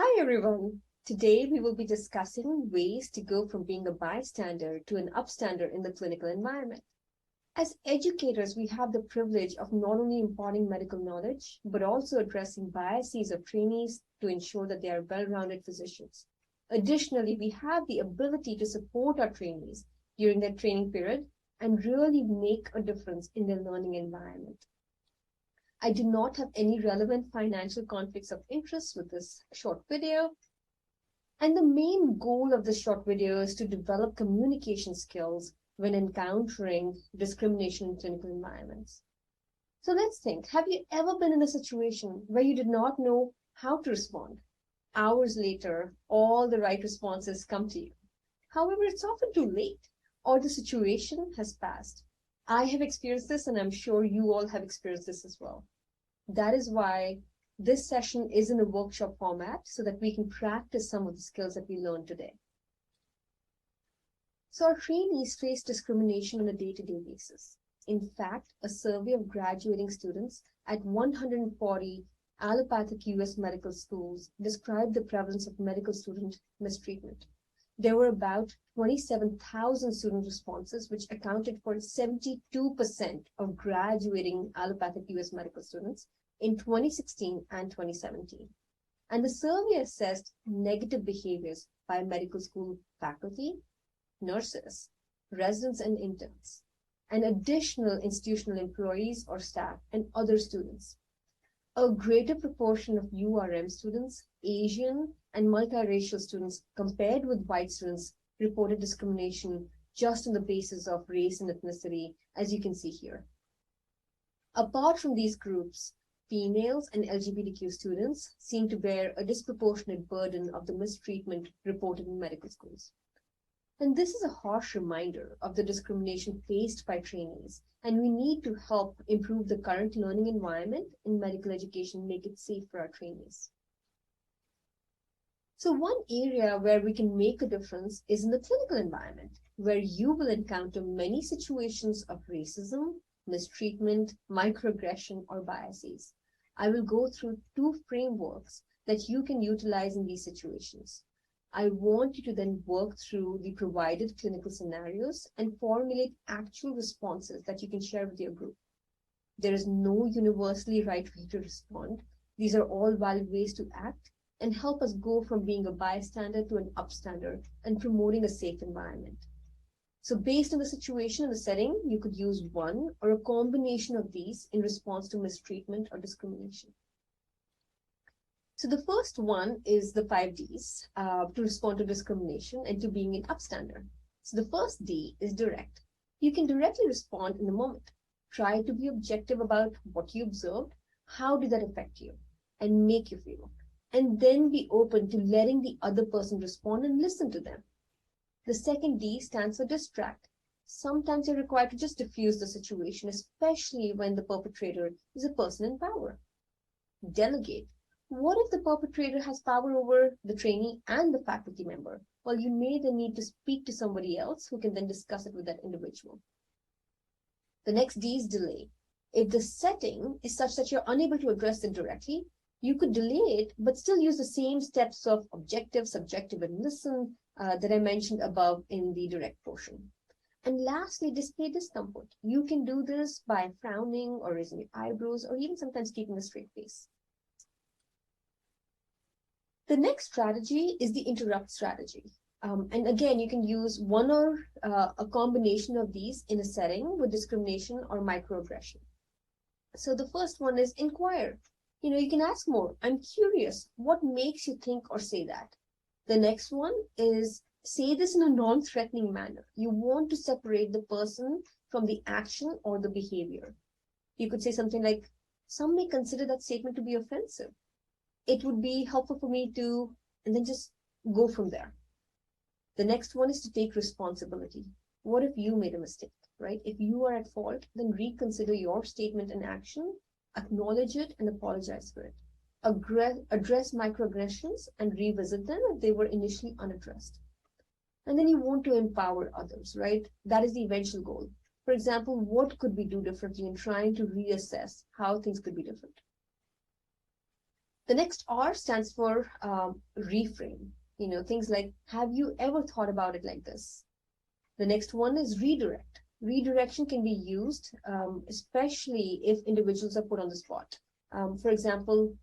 Hi everyone. Today we will be discussing ways to go from being a bystander to an upstander in the clinical environment. As educators, we have the privilege of not only imparting medical knowledge, but also addressing biases of trainees to ensure that they are well-rounded physicians. Additionally, we have the ability to support our trainees during their training period and really make a difference in their learning environment. I do not have any relevant financial conflicts of interest with this short video. And the main goal of this short video is to develop communication skills when encountering discrimination in clinical environments. So let's think, have you ever been in a situation where you did not know how to respond? Hours later, all the right responses come to you. However, it's often too late, or the situation has passed. I have experienced this, and I'm sure you all have experienced this as well. That is why this session is in a workshop format so that we can practice some of the skills that we learned today. So our trainees face discrimination on a day-to-day basis. In fact, a survey of graduating students at 140 allopathic US medical schools described the prevalence of medical student mistreatment. There were about 27,000 student responses, which accounted for 72% of graduating allopathic US medical students in 2016 and 2017. And the survey assessed negative behaviors by medical school faculty, nurses, residents and interns, and additional institutional employees or staff and other students. A greater proportion of URM students, Asian and multiracial students compared with white students reported discrimination just on the basis of race and ethnicity, as you can see here. Apart from these groups, females and LGBTQ students seem to bear a disproportionate burden of the mistreatment reported in medical schools. And this is a harsh reminder of the discrimination faced by trainees, and we need to help improve the current learning environment in medical education, make it safe for our trainees. So one area where we can make a difference is in the clinical environment, where you will encounter many situations of racism, mistreatment, microaggression, or biases. I will go through two frameworks that you can utilize in these situations. I want you to then work through the provided clinical scenarios and formulate actual responses that you can share with your group. There is no universally right way to respond. These are all valid ways to act and help us go from being a bystander to an upstander and promoting a safe environment. So based on the situation and the setting, you could use one or a combination of these in response to mistreatment or discrimination. So the first one is the 5 Ds to respond to discrimination and to being an upstander. So the first D is direct. You can directly respond in the moment. Try to be objective about what you observed, how did that affect you, and make you feel. And then be open to letting the other person respond and listen to them. The second D stands for distract. Sometimes you're required to just diffuse the situation, especially when the perpetrator is a person in power. Delegate. What if the perpetrator has power over the trainee and the faculty member? Well, you may then need to speak to somebody else who can then discuss it with that individual. The next D is delay. If the setting is such that you're unable to address it directly, you could delay it, but still use the same steps of objective, subjective, and listen that I mentioned above in the direct portion. And lastly, display discomfort. You can do this by frowning or raising your eyebrows or even sometimes keeping a straight face. The next strategy is the interrupt strategy. And again, you can use one or a combination of these in a setting with discrimination or microaggression. So the first one is inquire. You can ask more. I'm curious, what makes you think or say that? The next one is say this in a non-threatening manner. You want to separate the person from the action or the behavior. You could say something like, some may consider that statement to be offensive. It would be helpful for me to, and then just go from there. The next one is to take responsibility. What if you made a mistake, right? If you are at fault, then reconsider your statement and action, acknowledge it and apologize for it. Address microaggressions and revisit them if they were initially unaddressed. And then you want to empower others, right? That is the eventual goal. For example, what could we do differently in trying to reassess how things could be different? The next R stands for reframe. Things like, have you ever thought about it like this? The next one is redirect. Redirection can be used, especially if individuals are put on the spot. For example,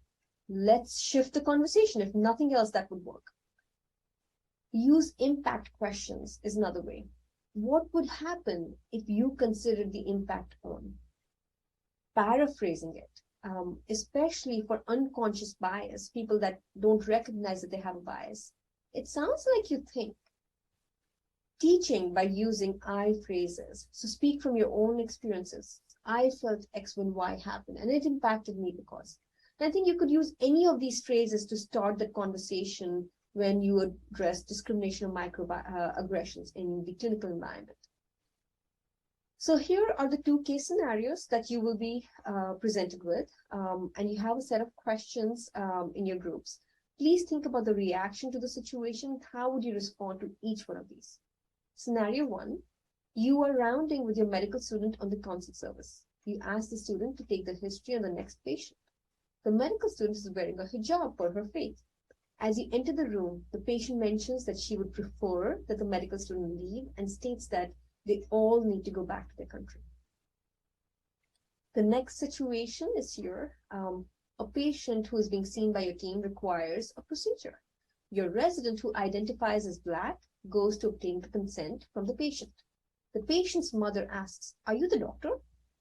let's shift the conversation. If nothing else, that would work. Use impact questions is another way. What would happen if you considered the impact on? Paraphrasing it, especially for unconscious bias, people that don't recognize that they have a bias. It sounds like you think. Teaching by using I phrases. So speak from your own experiences. I felt X when Y happened, and it impacted me because. And I think you could use any of these phrases to start the conversation when you address discrimination or microaggressions in the clinical environment. So here are the two case scenarios that you will be presented with, and you have a set of questions in your groups. Please think about the reaction to the situation. How would you respond to each one of these? Scenario 1, you are rounding with your medical student on the consult service. You ask the student to take the history on the next patient. The medical student is wearing a hijab for her faith. As you enter the room, the patient mentions that she would prefer that the medical student leave and states that they all need to go back to their country. The next situation is here. A patient who is being seen by your team requires a procedure. Your resident, who identifies as Black, goes to obtain the consent from the patient. The patient's mother asks, "Are you the doctor?"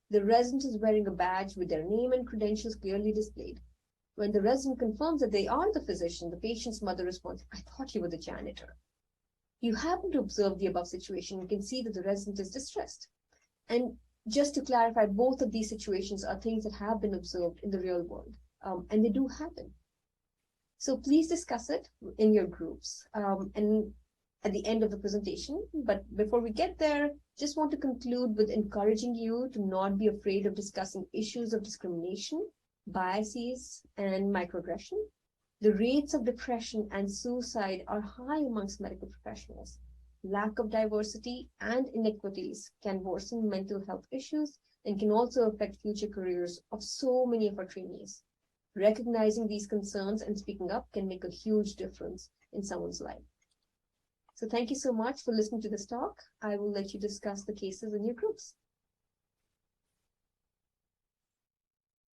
The resident is wearing a badge with their name and credentials clearly displayed. When the resident confirms that they are the physician, the patient's mother responds, "I thought you were the janitor." You happen to observe the above situation. You can see that the resident is distressed. And just to clarify, both of these situations are things that have been observed in the real world, and they do happen. So please discuss it in your groups and at the end of the presentation. But before we get there, just want to conclude with encouraging you to not be afraid of discussing issues of discrimination, biases, and microaggression. The rates of depression and suicide are high amongst medical professionals. Lack of diversity and inequities can worsen mental health issues and can also affect future careers of so many of our trainees. Recognizing these concerns and speaking up can make a huge difference in someone's life. So thank you so much for listening to this talk. I will let you discuss the cases in your groups.